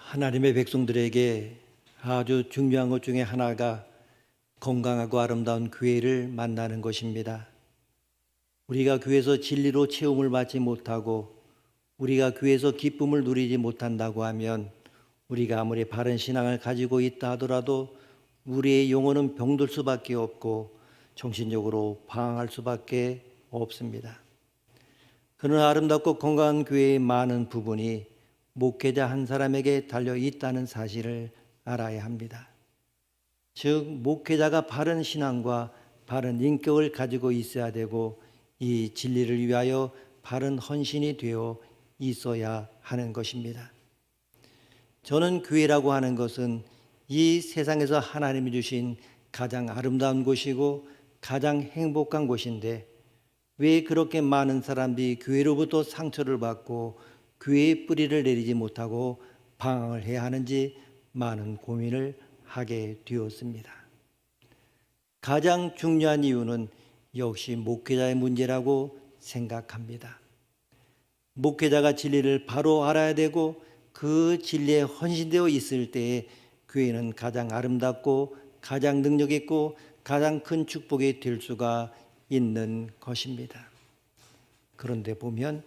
하나님의 백성들에게 아주 중요한 것 중에 하나가 건강하고 아름다운 교회를 만나는 것입니다. 우리가 교회에서 진리로 채움을 받지 못하고 우리가 교회에서 기쁨을 누리지 못한다고 하면 우리가 아무리 바른 신앙을 가지고 있다 하더라도 우리의 영혼은 병들 수밖에 없고 정신적으로 방황할 수밖에 없습니다. 그러나 아름답고 건강한 교회의 많은 부분이 목회자 한 사람에게 달려 있다는 사실을 알아야 합니다. 즉, 목회자가 바른 신앙과 바른 인격을 가지고 있어야 되고 이 진리를 위하여 바른 헌신이 되어 있어야 하는 것입니다. 저는 교회라고 하는 것은 이 세상에서 하나님이 주신 가장 아름다운 곳이고 가장 행복한 곳인데 왜 그렇게 많은 사람들이 교회로부터 상처를 받고 교회의 뿌리를 내리지 못하고 방황을 해야 하는지 많은 고민을 하게 되었습니다. 가장 중요한 이유는 역시 목회자의 문제라고 생각합니다. 목회자가 진리를 바로 알아야 되고 그 진리에 헌신되어 있을 때에 교회는 가장 아름답고 가장 능력 있고 가장 큰 축복이 될 수가 있는 것입니다. 그런데 보면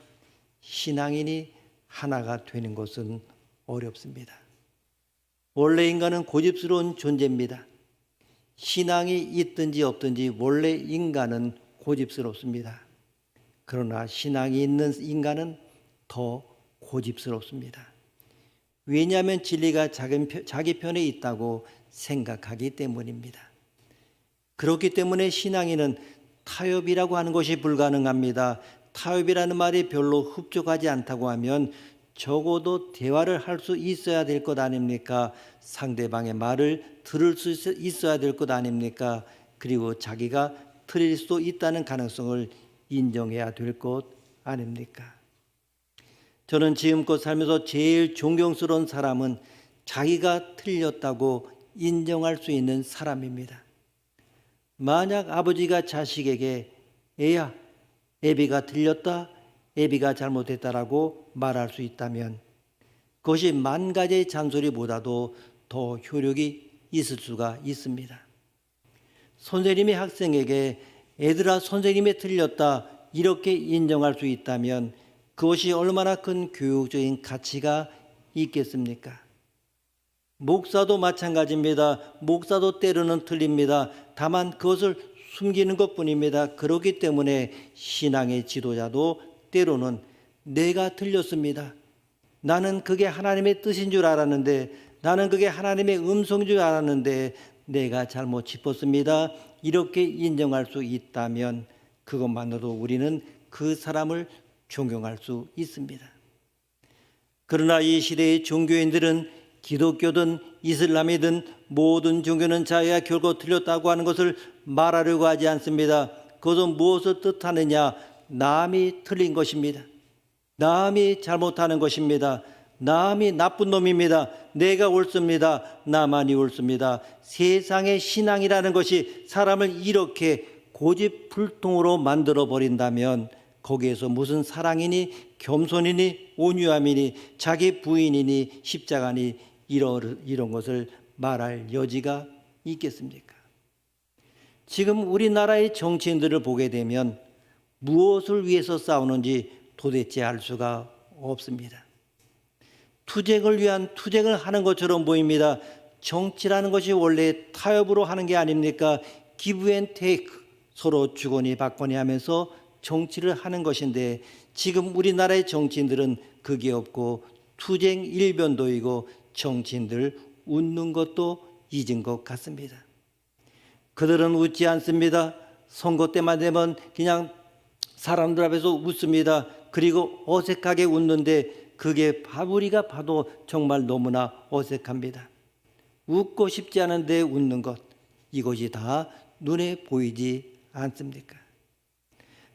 신앙인이 하나가 되는 것은 어렵습니다. 원래 인간은 고집스러운 존재입니다. 신앙이 있든지 없든지 원래 인간은 고집스럽습니다. 그러나 신앙이 있는 인간은 더 고집스럽습니다. 왜냐하면 진리가 자기 편에 있다고 생각하기 때문입니다. 그렇기 때문에 신앙인은 타협이라고 하는 것이 불가능합니다. 타협이라는 말이 별로 흡족하지 않다고 하면 적어도 대화를 할 수 있어야 될 것 아닙니까? 상대방의 말을 들을 수 있어야 될 것 아닙니까? 그리고 자기가 틀릴 수도 있다는 가능성을 인정해야 될 것 아닙니까? 저는 지금껏 살면서 제일 존경스러운 사람은 자기가 틀렸다고 인정할 수 있는 사람입니다. 만약 아버지가 자식에게 애야, 애비가 틀렸다, 애비가 잘못했다라고 말할 수 있다면 그것이 만 가지의 잔소리보다도 더 효력이 있을 수가 있습니다. 선생님이 학생에게 애들아 선생님이 틀렸다 이렇게 인정할 수 있다면 그것이 얼마나 큰 교육적인 가치가 있겠습니까? 목사도 마찬가지입니다. 목사도 때로는 틀립니다. 다만 그것을 숨기는 것뿐입니다. 그렇기 때문에 신앙의 지도자도 때로는 내가 틀렸습니다. 나는 그게 하나님의 뜻인 줄 알았는데, 나는 그게 하나님의 음성인 줄 알았는데 내가 잘못 짚었습니다. 이렇게 인정할 수 있다면 그것만으로도 우리는 그 사람을 존경할 수 있습니다. 그러나 이 시대의 종교인들은 기독교든 이슬람이든 모든 종교는 자기가 결코 틀렸다고 하는 것을 말하려고 하지 않습니다. 그것은 무엇을 뜻하느냐? 남이 틀린 것입니다. 남이 잘못하는 것입니다. 남이 나쁜 놈입니다. 내가 옳습니다. 나만이 옳습니다. 세상의 신앙이라는 것이 사람을 이렇게 고집불통으로 만들어 버린다면 거기에서 무슨 사랑이니 겸손이니 온유함이니 자기 부인이니 십자가니 이런 것을 말할 여지가 있겠습니까? 지금 우리나라의 정치인들을 보게 되면 무엇을 위해서 싸우는지 도대체 알 수가 없습니다. 투쟁을 위한 투쟁을 하는 것처럼 보입니다. 정치라는 것이 원래 타협으로 하는 게 아닙니까? 기브 앤 테이크, 서로 주거니 받거니 하면서 정치를 하는 것인데 지금 우리나라의 정치인들은 그게 없고 투쟁 일변도이고 정치인들 웃는 것도 잊은 것 같습니다. 그들은 웃지 않습니다. 선거 때만 되면 그냥 사람들 앞에서 웃습니다. 그리고 어색하게 웃는데 그게 우리가 봐도 정말 너무나 어색합니다. 웃고 싶지 않은데 웃는 것, 이것이 다 눈에 보이지 않습니까?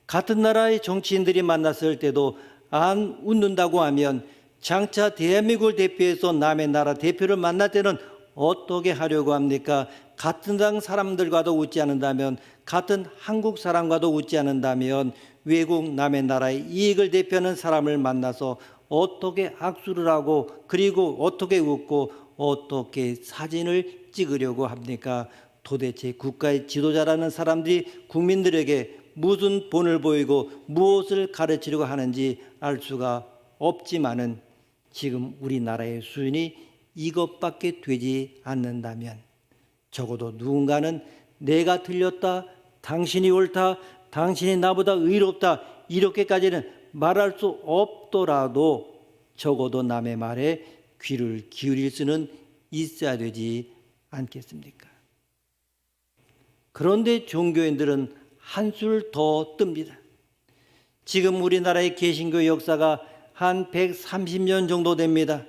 같은 나라의 정치인들이 만났을 때도 안 웃는다고 하면 장차 대한민국을 대표해서 남의 나라 대표를 만날 때는 어떻게 하려고 합니까? 같은 당 사람들과도 웃지 않는다면, 같은 한국 사람과도 웃지 않는다면 외국 남의 나라의 이익을 대표하는 사람을 만나서 어떻게 악수를 하고 그리고 어떻게 웃고 어떻게 사진을 찍으려고 합니까? 도대체 국가의 지도자라는 사람들이 국민들에게 무슨 본을 보이고 무엇을 가르치려고 하는지 알 수가 없지만은 지금 우리나라의 수준이 이것밖에 되지 않는다면 적어도 누군가는 내가 틀렸다, 당신이 옳다, 당신이 나보다 의롭다 이렇게까지는 말할 수 없더라도 적어도 남의 말에 귀를 기울일 수는 있어야 되지 않겠습니까? 그런데 종교인들은 한술 더 뜹니다. 지금 우리나라의 개신교 역사가 한 130년 정도 됩니다.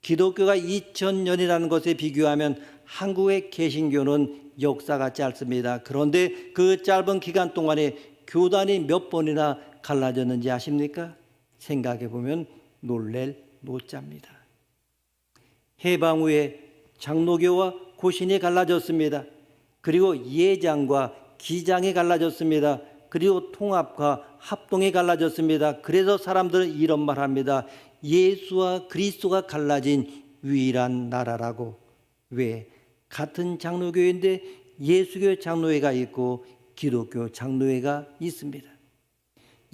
기독교가 2000년이라는 것에 비교하면 한국의 개신교는 역사가 짧습니다. 그런데 그 짧은 기간 동안에 교단이 몇 번이나 갈라졌는지 아십니까? 생각해 보면 놀랄 노자입니다. 해방 후에 장로교와 고신이 갈라졌습니다. 그리고 예장과 기장이 갈라졌습니다. 그리고 통합과 합동이 갈라졌습니다. 그래서 사람들은 이런 말 합니다. 예수와 그리스도가 갈라진 유일한 나라라고. 왜? 같은 장로교인데 예수교 장로회가 있고 기독교 장로회가 있습니다.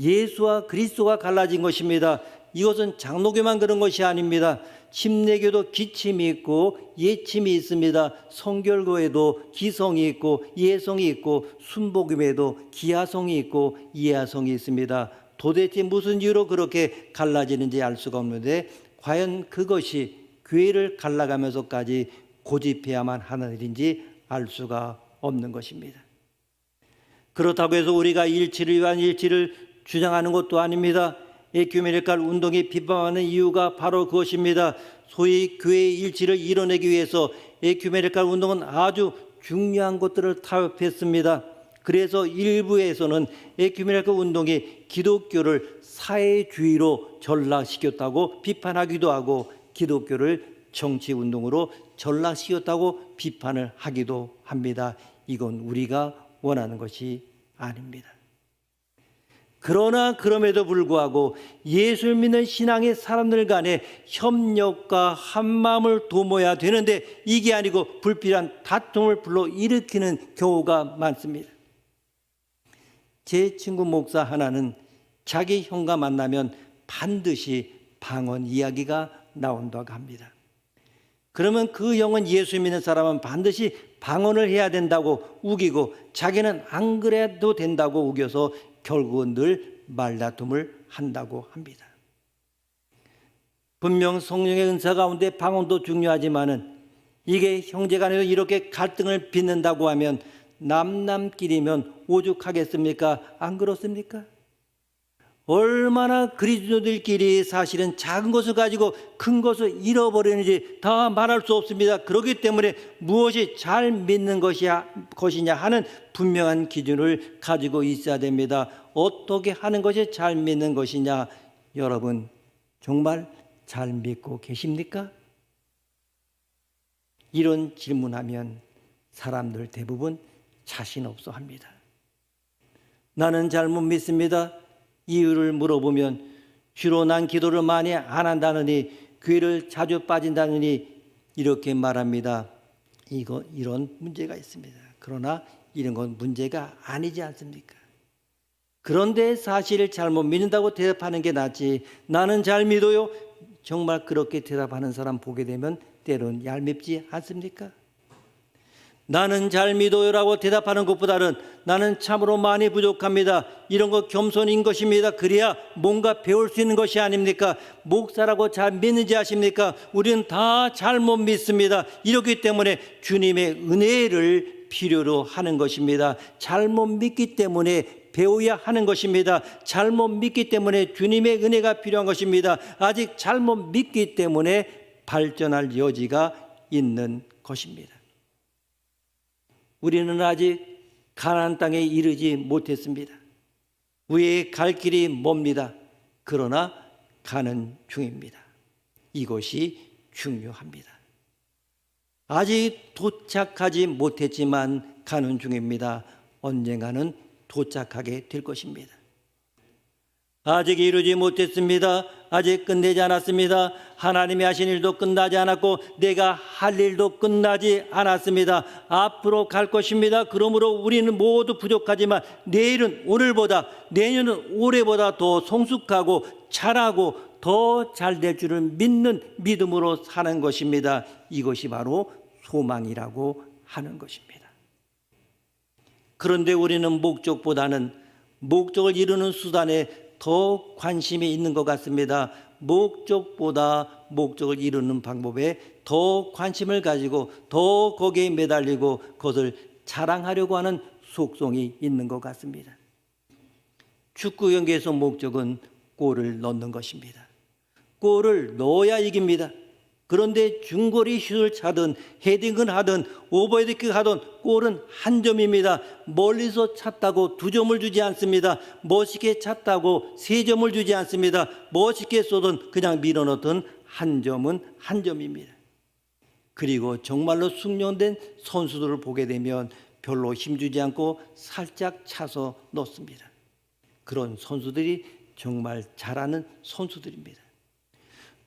예수와 그리스도가 갈라진 것입니다. 이것은 장로교만 그런 것이 아닙니다. 침례교도 기침이 있고 예침이 있습니다. 성결교에도 기성이 있고 예성이 있고 순복음에도 기하성이 있고 예하성이 있습니다. 도대체 무슨 이유로 그렇게 갈라지는지 알 수가 없는데 과연 그것이 교회를 갈라가면서까지 고집해야만 하는 일인지 알 수가 없는 것입니다. 그렇다고 해서 우리가 일치를 위한 일치를 주장하는 것도 아닙니다. 에큐메니칼 운동이 비판하는 이유가 바로 그것입니다. 소위 교회의 일치를 이뤄내기 위해서 에큐메니칼 운동은 아주 중요한 것들을 타협했습니다. 그래서 일부에서는 에큐메니칼 운동이 기독교를 사회주의로 전락시켰다고 비판하기도 하고 기독교를 정치운동으로 전락시켰다고 비판을 하기도 합니다. 이건 우리가 원하는 것이 아닙니다. 그러나 그럼에도 불구하고 예수를 믿는 신앙의 사람들 간에 협력과 한마음을 도모해야 되는데 이게 아니고 불필요한 다툼을 불러일으키는 경우가 많습니다. 제 친구 목사 하나는 자기 형과 만나면 반드시 방언 이야기가 나온다고 합니다. 그러면 그 형은 예수 믿는 사람은 반드시 방언을 해야 된다고 우기고 자기는 안 그래도 된다고 우겨서 결국은 늘 말다툼을 한다고 합니다. 분명 성령의 은사 가운데 방언도 중요하지만은 이게 형제간에서 이렇게 갈등을 빚는다고 하면 남남끼리면 오죽하겠습니까? 안 그렇습니까? 얼마나 그리스도들끼리 사실은 작은 것을 가지고 큰 것을 잃어버리는지 다 말할 수 없습니다. 그렇기 때문에 무엇이 잘 믿는 것이냐 하는 분명한 기준을 가지고 있어야 됩니다. 어떻게 하는 것이 잘 믿는 것이냐? 여러분 정말 잘 믿고 계십니까? 이런 질문하면 사람들 대부분 자신 없어 합니다. 나는 잘 못 믿습니다. 이유를 물어보면 주로 난 기도를 많이 안 한다느니 교회를 자주 빠진다느니 이렇게 말합니다. 이런 문제가 있습니다. 그러나 이런 건 문제가 아니지 않습니까? 그런데 사실을 잘못 믿는다고 대답하는 게 낫지. 나는 잘 믿어요. 정말 그렇게 대답하는 사람 보게 되면 때론 얄밉지 않습니까? 나는 잘 믿어요라고 대답하는 것보다는 나는 참으로 많이 부족합니다. 이런 거 겸손인 것입니다. 그래야 뭔가 배울 수 있는 것이 아닙니까? 목사라고 잘 믿는지 아십니까? 우리는 다 잘못 믿습니다. 이렇기 때문에 주님의 은혜를 필요로 하는 것입니다. 잘못 믿기 때문에 배워야 하는 것입니다. 잘못 믿기 때문에 주님의 은혜가 필요한 것입니다. 아직 잘못 믿기 때문에 발전할 여지가 있는 것입니다. 우리는 아직 가나안 땅에 이르지 못했습니다. 위에 갈 길이 멉니다. 그러나 가는 중입니다. 이것이 중요합니다. 아직 도착하지 못했지만 가는 중입니다. 언젠가는 도착하게 될 것입니다. 아직 이루지 못했습니다. 아직 끝내지 않았습니다. 하나님이 하신 일도 끝나지 않았고 내가 할 일도 끝나지 않았습니다. 앞으로 갈 것입니다. 그러므로 우리는 모두 부족하지만 내일은 오늘보다, 내년은 올해보다 더 성숙하고 잘하고 더 잘 될 줄을 믿는 믿음으로 사는 것입니다. 이것이 바로 소망이라고 하는 것입니다. 그런데 우리는 목적보다는 목적을 이루는 수단에 더 관심이 있는 것 같습니다. 목적보다 목적을 이루는 방법에 더 관심을 가지고 더 거기에 매달리고 그것을 자랑하려고 하는 속성이 있는 것 같습니다. 축구 경기에서 목적은 골을 넣는 것입니다. 골을 넣어야 이깁니다. 그런데 중거리 슛을 차든 헤딩을 하든 오버헤드킥 하든 골은 한 점입니다. 멀리서 찼다고 2점을 주지 않습니다. 멋있게 찼다고 3점을 주지 않습니다. 멋있게 쏘든 그냥 밀어넣든 한 점은 한 점입니다. 그리고 정말로 숙련된 선수들을 보게 되면 별로 힘주지 않고 살짝 차서 넣습니다. 그런 선수들이 정말 잘하는 선수들입니다.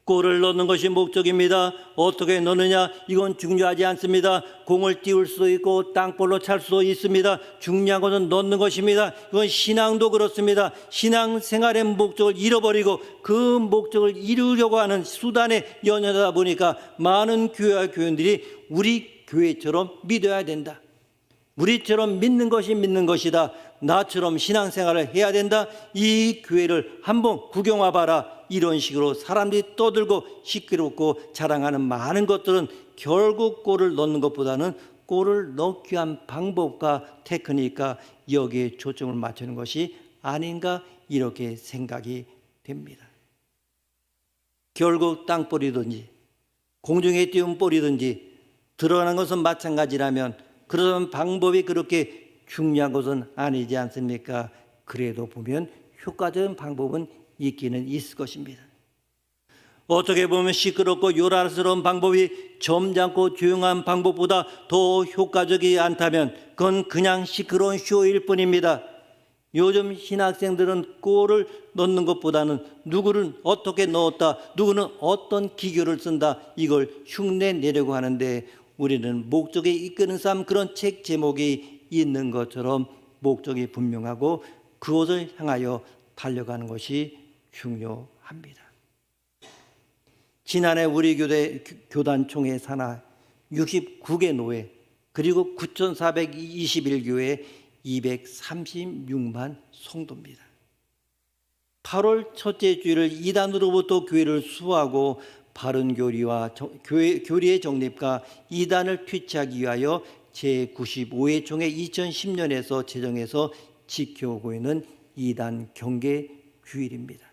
골을 넣는 것이 목적입니다. 어떻게 넣느냐? 이건 중요하지 않습니다. 공을 띄울 수도 있고 땅볼로 찰 수도 있습니다. 중요한 것은 넣는 것입니다. 이건 신앙도 그렇습니다. 신앙생활의 목적을 잃어버리고 그 목적을 이루려고 하는 수단에 연연하다 보니까 많은 교회와 교인들이 우리 교회처럼 믿어야 된다. 우리처럼 믿는 것이 믿는 것이다. 나처럼 신앙생활을 해야 된다. 이 교회를 한번 구경 와봐라. 이런 식으로 사람들이 떠들고 시끄럽고 자랑하는 많은 것들은 결국 골을 넣는 것보다는 골을 넣기 위한 방법과 테크닉과 여기에 초점을 맞추는 것이 아닌가 이렇게 생각이 됩니다. 결국 땅볼이든지 공중에 띄운 볼이든지 들어가는 것은 마찬가지라면 그런 방법이 그렇게 중요한 것은 아니지 않습니까? 그래도 보면 효과적인 방법은 있기는 있을 것입니다. 어떻게 보면 시끄럽고 요란스러운 방법이 점잖고 조용한 방법보다 더 효과적이지 않다면 그건 그냥 시끄러운 쇼일 뿐입니다. 요즘 신학생들은 골을 넣는 것보다는 누구를 어떻게 넣었다, 누구는 어떤 기교를 쓴다, 이걸 흉내내려고 하는데 우리는 목적에 이끄는 삶, 그런 책 제목이 있는 것처럼 목적이 분명하고 그것을 향하여 달려가는 것이 중요합니다. 지난해 우리 교대 교단총회 산하 69개 노회 그리고 9,421교회 236만 성도입니다. 8월 첫째 주일을 이단으로부터 교회를 수호하고 바른 교리와 교리의 정립과 이단을 퇴치하기 위하여 제95회 총회 2010년에서 제정해서 지켜오고 있는 이단 경계 주일입니다.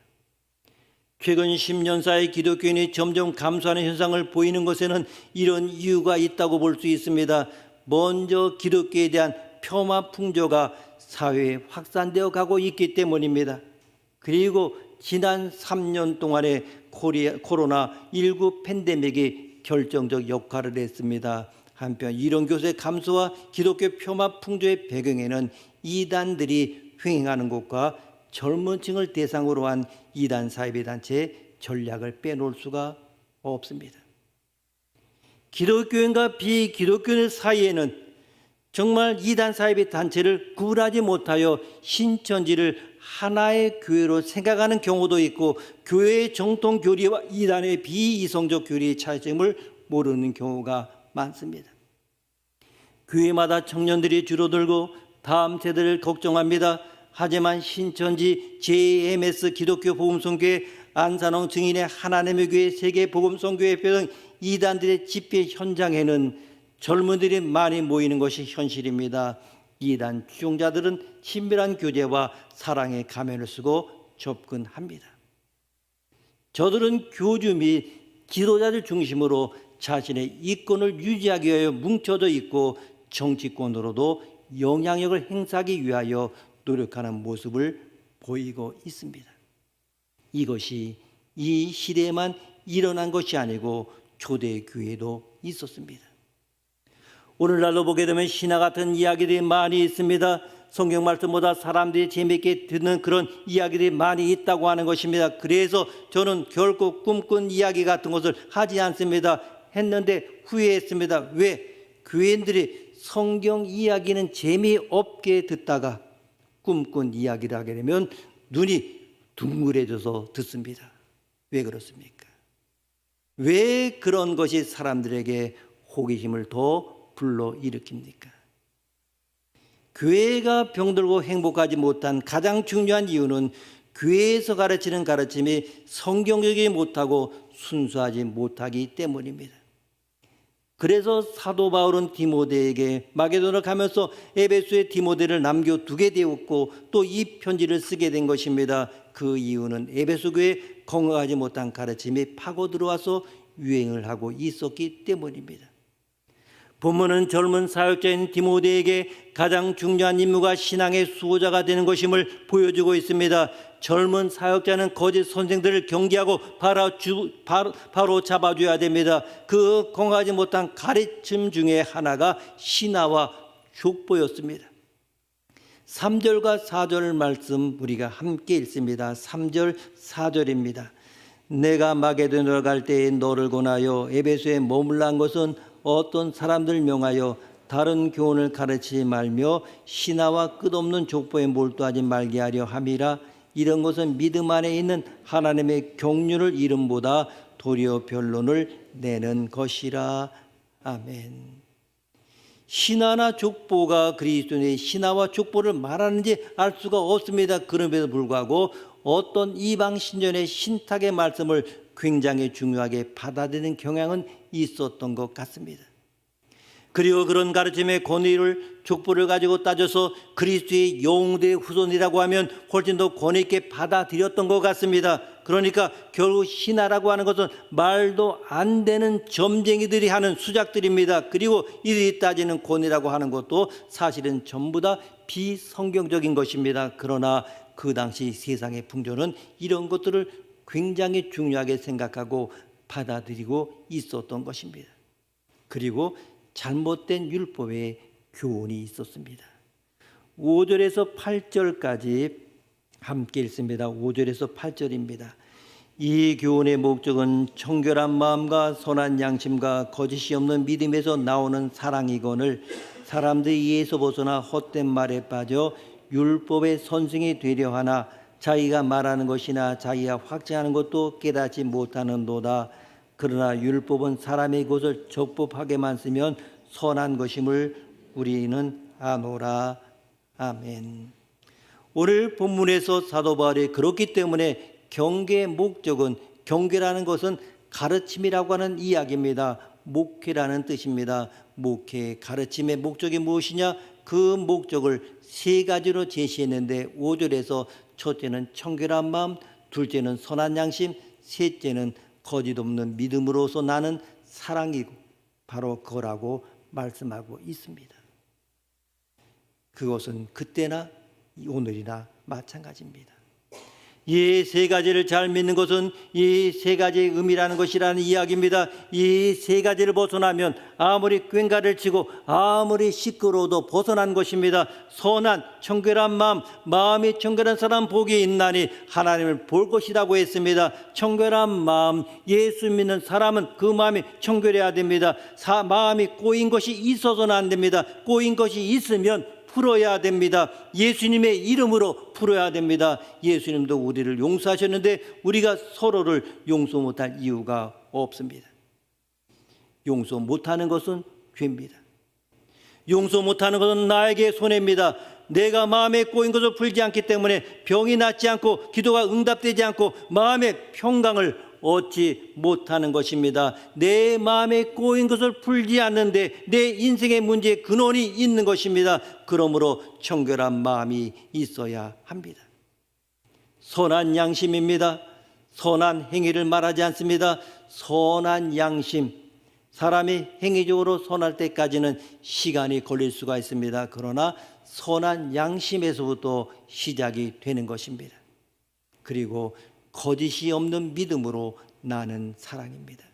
최근 10년 사이 기독교인이 점점 감소하는 현상을 보이는 것에는 이런 이유가 있다고 볼 수 있습니다. 먼저 기독교에 대한 폄하 풍조가 사회에 확산되어 가고 있기 때문입니다. 그리고 지난 3년 동안의 코로나19 팬데믹이 결정적 역할을 했습니다. 한편 이런 교세 감소와 기독교 폄하 풍조의 배경에는 이단들이 횡행하는 것과 젊은 층을 대상으로 한 이단 사이비 단체의 전략을 빼놓을 수가 없습니다. 기독교인과 비기독교인 사이에는 정말 이단 사이비 단체를 구분하지 못하여 신천지를 하나의 교회로 생각하는 경우도 있고 교회의 정통 교리와 이단의 비이성적 교리의 차이점을 모르는 경우가 많습니다. 교회마다 청년들이 줄어들고 다음 세대를 걱정합니다. 하지만 신천지, JMS 기독교 복음성교회, 안산홍 증인의 하나님의 교회, 세계 복음성교회 등 이단들의 집회 현장에는 젊은들이 많이 모이는 것이 현실입니다. 이단 추종자들은 친밀한 교제와 사랑의 가면을 쓰고 접근합니다. 저들은 교주 및 지도자들 중심으로 자신의 이권을 유지하기 위하여 뭉쳐져 있고 정치권으로도 영향력을 행사하기 위하여 노력하는 모습을 보이고 있습니다. 이것이 이 시대에만 일어난 것이 아니고 초대 교회도 있었습니다. 오늘날로 보게 되면 신화 같은 이야기들이 많이 있습니다. 성경 말씀보다 사람들이 재미있게 듣는 그런 이야기들이 많이 있다고 하는 것입니다. 그래서 저는 결코 꿈꾼 이야기 같은 것을 하지 않습니다. 했는데 후회했습니다. 왜? 교인들이 성경 이야기는 재미없게 듣다가 꿈꾼 이야기를 하게 되면 눈이 둥그레져서 듣습니다. 왜 그렇습니까? 왜 그런 것이 사람들에게 호기심을 더 불러일으킵니까? 교회가 병들고 행복하지 못한 가장 중요한 이유는 교회에서 가르치는 가르침이 성경적이지 못하고 순수하지 못하기 때문입니다. 그래서 사도 바울은 디모데에게 마게도나를 가면서 에베소에 디모데를 남겨두게 되었고 또 이 편지를 쓰게 된 것입니다. 그 이유는 에베소 교회에 건강하지 못한 가르침이 파고 들어와서 유행을 하고 있었기 때문입니다. 본문은 젊은 사역자인 디모데에게 가장 중요한 임무가 신앙의 수호자가 되는 것임을 보여주고 있습니다. 젊은 사역자는 거짓 선생들을 경계하고 바로 잡아줘야 됩니다. 그 건강하지 못한 가르침 중에 하나가 신화와 족보였습니다. 3절과 4절 말씀 우리가 함께 읽습니다. 3절 4절입니다. 내가 마게도냐로 갈 때에 너를 권하여 에베소에 머물라 한 것은 어떤 사람들 명하여 다른 교훈을 가르치지 말며 신화와 끝없는 족보에 몰두하지 말게 하려 함이라. 이런 것은 믿음 안에 있는 하나님의 경륜을 이름보다 도리어 변론을 내는 것이라. 아멘. 신화나 족보가 그리스도인의 신화와 족보를 말하는지 알 수가 없습니다. 그럼에도 불구하고 어떤 이방 신전의 신탁의 말씀을 굉장히 중요하게 받아들이는 경향은 있었던 것 같습니다. 그리고 그런 가르침의 권위를 족보를 가지고 따져서 그리스도의 영웅들의 후손이라고 하면 훨씬 더 권위 있게 받아들였던 것 같습니다. 그러니까 결국 신하라고 하는 것은 말도 안 되는 점쟁이들이 하는 수작들입니다. 그리고 이들이 따지는 권위라고 하는 것도 사실은 전부 다 비성경적인 것입니다. 그러나 그 당시 세상의 풍조는 이런 것들을 굉장히 중요하게 생각하고 받아들이고 있었던 것입니다. 그리고 잘못된 율법의 교훈이 있었습니다. 5절에서 8절까지 함께 읽습니다. 5절에서 8절입니다. 이 교훈의 목적은 청결한 마음과 선한 양심과 거짓이 없는 믿음에서 나오는 사랑이거늘 사람들이 이에서 벗어나 헛된 말에 빠져 율법의 선생이 되려 하나 자기가 말하는 것이나 자기가 확증하는 것도 깨닫지 못하는도다. 그러나 율법은 사람의 것을 적법하게만 쓰면 선한 것임을 우리는 아노라. 아멘. 오늘 본문에서 사도 바울이 그렇기 때문에 경계의 목적은, 경계라는 것은 가르침이라고 하는 이야기입니다. 목회라는 뜻입니다. 목회, 가르침의 목적이 무엇이냐? 그 목적을 세 가지로 제시했는데 5절에서 첫째는 청결한 마음, 둘째는 선한 양심, 셋째는 거짓 없는 믿음으로서 나는 사랑이고 바로 그거라고 말씀하고 있습니다. 그것은 그때나 오늘이나 마찬가지입니다. 이 세 가지를 잘 믿는 것은 이 세 가지의 의미라는 것이라는 이야기입니다. 이 세 가지를 벗어나면 아무리 꽹가를 치고 아무리 시끄러워도 벗어난 것입니다. 선한 청결한 마음이 청결한 사람 복이 있나니 하나님을 볼 것이라고 했습니다. 청결한 마음, 예수 믿는 사람은 그 마음이 청결해야 됩니다. 마음이 꼬인 것이 있어서는 안 됩니다. 꼬인 것이 있으면 풀어야 됩니다. 예수님의 이름으로 풀어야 됩니다. 예수님도 우리를 용서하셨는데 우리가 서로를 용서 못할 이유가 없습니다. 용서 못하는 것은 죄입니다. 용서 못하는 것은 나에게 손해입니다. 내가 마음에 꼬인 것을 풀지 않기 때문에 병이 낫지 않고 기도가 응답되지 않고 마음의 평강을 얻지 못하는 것입니다. 내 마음에 꼬인 것을 풀지 않는데 내 인생의 문제의 근원이 있는 것입니다. 그러므로 청결한 마음이 있어야 합니다. 선한 양심입니다. 선한 행위를 말하지 않습니다. 선한 양심. 사람이 행위적으로 선할 때까지는 시간이 걸릴 수가 있습니다. 그러나 선한 양심에서부터 시작이 되는 것입니다. 그리고 거짓이 없는 믿음으로 나는 사랑입니다.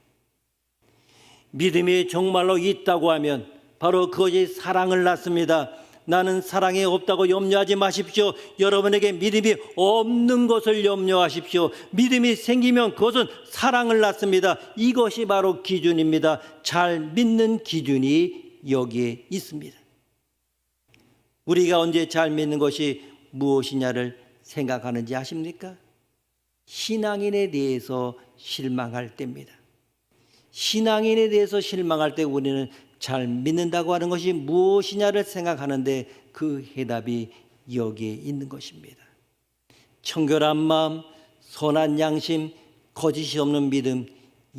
믿음이 정말로 있다고 하면 바로 그것이 사랑을 낳습니다. 나는 사랑이 없다고 염려하지 마십시오. 여러분에게 믿음이 없는 것을 염려하십시오. 믿음이 생기면 그것은 사랑을 낳습니다. 이것이 바로 기준입니다. 잘 믿는 기준이 여기에 있습니다. 우리가 언제 잘 믿는 것이 무엇이냐를 생각하는지 아십니까? 신앙인에 대해서 실망할 때입니다. 신앙인에 대해서 실망할 때 우리는 잘 믿는다고 하는 것이 무엇이냐를 생각하는데 그 해답이 여기에 있는 것입니다. 청결한 마음, 선한 양심, 거짓이 없는 믿음,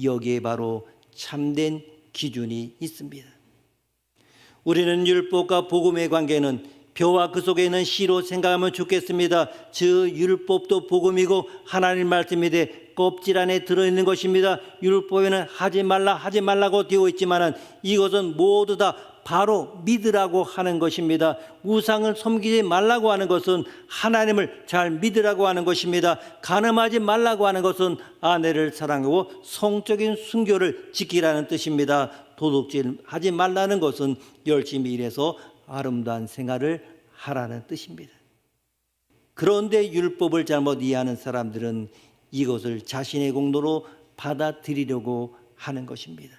여기에 바로 참된 기준이 있습니다. 우리는 율법과 복음의 관계는 벼와 그 속에 있는 씨로 생각하면 좋겠습니다. 즉 율법도 복음이고 하나님 말씀인데 껍질 안에 들어있는 것입니다. 율법에는 하지 말라고 되어 있지만 이것은 모두 다 바로 믿으라고 하는 것입니다. 우상을 섬기지 말라고 하는 것은 하나님을 잘 믿으라고 하는 것입니다. 간음하지 말라고 하는 것은 아내를 사랑하고 성적인 순교를 지키라는 뜻입니다. 도둑질하지 말라는 것은 열심히 일해서 아름다운 생활을 하라는 뜻입니다. 그런데 율법을 잘못 이해하는 사람들은 이것을 자신의 공로로 받아들이려고 하는 것입니다.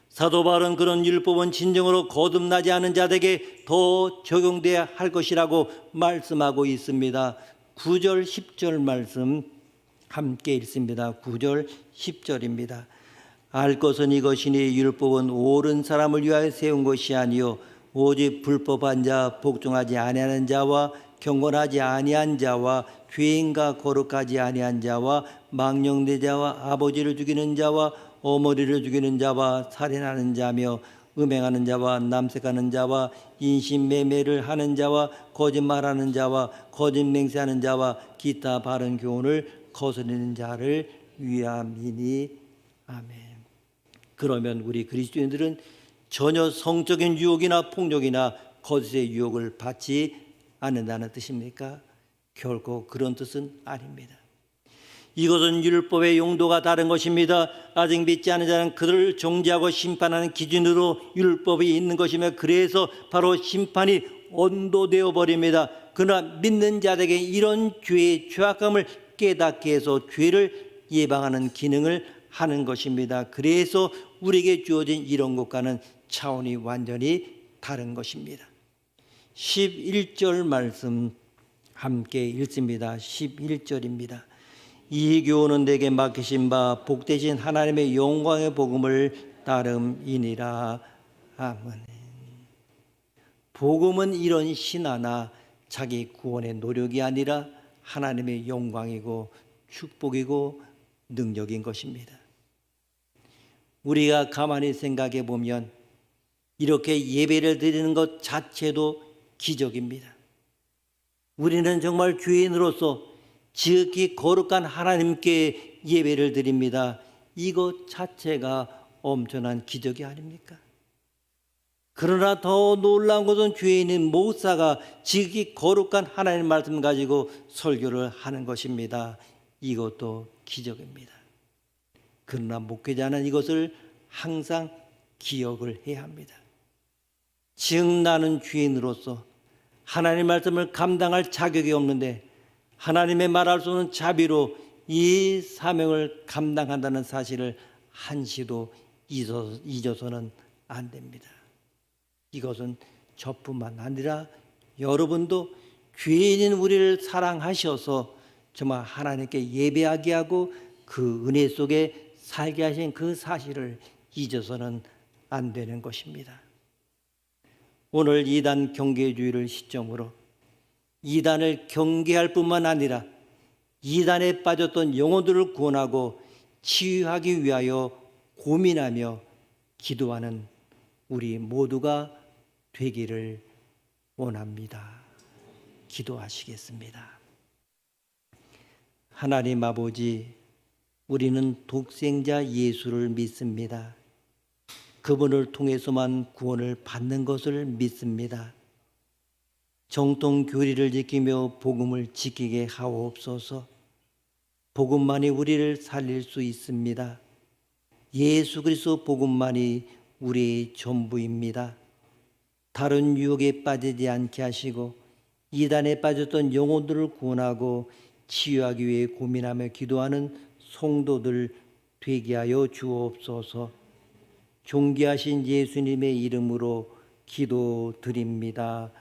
사도 바울은 그런 율법은 진정으로 거듭나지 않은 자들에게 더 적용돼야 할 것이라고 말씀하고 있습니다. 9절 10절 말씀 함께 읽습니다. 9절 10절입니다. 알 것은 이것이니 율법은 옳은 사람을 위하여 세운 것이 아니요 오직 불법한 자, 복종하지 아니하는 자와 경건하지 아니한 자와 죄인과 거룩하지 아니한 자와 망령된 자와 아버지를 죽이는 자와 어머니를 죽이는 자와 살인하는 자며 음행하는 자와 남색하는 자와 인신매매를 하는 자와 거짓말하는 자와 거짓 맹세하는 자와 기타 바른 교훈을 거스르는 자를 위함이니. 아멘. 그러면 우리 그리스도인들은 전혀 성적인 유혹이나 폭력이나 거짓의 유혹을 받지 않는다는 뜻입니까? 결코 그런 뜻은 아닙니다. 이것은 율법의 용도가 다른 것입니다. 아직 믿지 않은 자는 그들을 정죄하고 심판하는 기준으로 율법이 있는 것이며 그래서 바로 심판이 언도되어 버립니다. 그러나 믿는 자들에게 이런 죄의 죄악감을 깨닫게 해서 죄를 예방하는 기능을 하는 것입니다. 그래서 우리에게 주어진 이런 것과는 차원이 완전히 다른 것입니다. 11절 말씀 함께 읽습니다. 11절입니다. 이 교훈은 내게 맡기신 바 복되신 하나님의 영광의 복음을 따름이니라. 아멘. 복음은 이런 신화나 자기 구원의 노력이 아니라 하나님의 영광이고 축복이고 능력인 것입니다. 우리가 가만히 생각해 보면 이렇게 예배를 드리는 것 자체도 기적입니다. 우리는 정말 죄인으로서 지극히 거룩한 하나님께 예배를 드립니다. 이것 자체가 엄청난 기적이 아닙니까? 그러나 더 놀라운 것은 죄인인 목사가 지극히 거룩한 하나님 말씀 가지고 설교를 하는 것입니다. 이것도 기적입니다. 그러나 목회자는 이것을 항상 기억을 해야 합니다. 즉 나는 죄인으로서 하나님의 말씀을 감당할 자격이 없는데 하나님의 말할 수 없는 자비로 이 사명을 감당한다는 사실을 한시도 잊어서는 안 됩니다. 이것은 저뿐만 아니라 여러분도 죄인인 우리를 사랑하셔서 정말 하나님께 예배하게 하고 그 은혜 속에 살게 하신 그 사실을 잊어서는 안 되는 것입니다. 오늘 이단 경계주의를 시점으로 이단을 경계할 뿐만 아니라 이단에 빠졌던 영혼들을 구원하고 치유하기 위하여 고민하며 기도하는 우리 모두가 되기를 원합니다. 기도하시겠습니다. 하나님 아버지, 우리는 독생자 예수를 믿습니다. 그분을 통해서만 구원을 받는 것을 믿습니다. 정통 교리를 지키며 복음을 지키게 하옵소서. 복음만이 우리를 살릴 수 있습니다. 예수 그리스도 복음만이 우리의 전부입니다. 다른 유혹에 빠지지 않게 하시고 이단에 빠졌던 영혼들을 구원하고 치유하기 위해 고민하며 기도하는 성도들 되게 하여 주옵소서. 존귀하신 예수님의 이름으로 기도드립니다.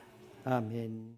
아멘.